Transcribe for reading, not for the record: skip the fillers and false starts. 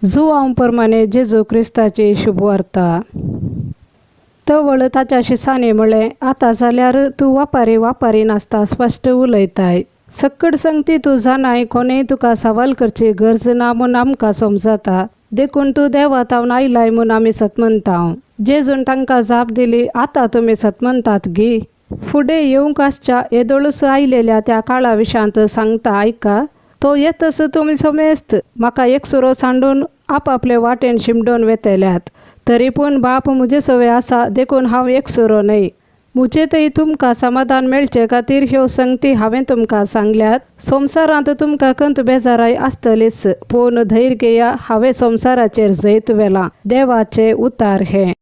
जुआं प्रमाणे जेजू क्रिस्ताची शुभवार्ता। तवळ ताच्याशी साने म्हळे, आता जाल्यार तू वापारी नासता स्पष्ट उलयताय। सक्कड संगती तू जाणाय, कोणेय तुका सवाल करची गरज ना म्हूण आमकां समजता। देखून तू देवातावन आयलाय म्हूण आमी सतमंताव। जेजून तांकां जाप दिली, आता तुमी सतमंतात गी। फुडें येवंक आसच्या येदोळूस आयलेल्या त्या काळा विशांत सांगता आयका। तो येतस तुमी समेस्त म्हाका एकसुरो सांडून आपापले वाटेन शिमडोन वेतल्यात। तरी पूण बाप मुजे सवे आसा, देखून हांव एकसुरो न्हय। मुजे थंय तुमकां समाधान मेळचे खातीर ह्यो संगती हांवें तुमकां सांगल्यात। संवसारांत तुमकां कंत बेजाराय आसतलीच, पूण धैर्य घेया, हांवें संवसाराचेर जैत व्हेलां। देवाचें उतार हें।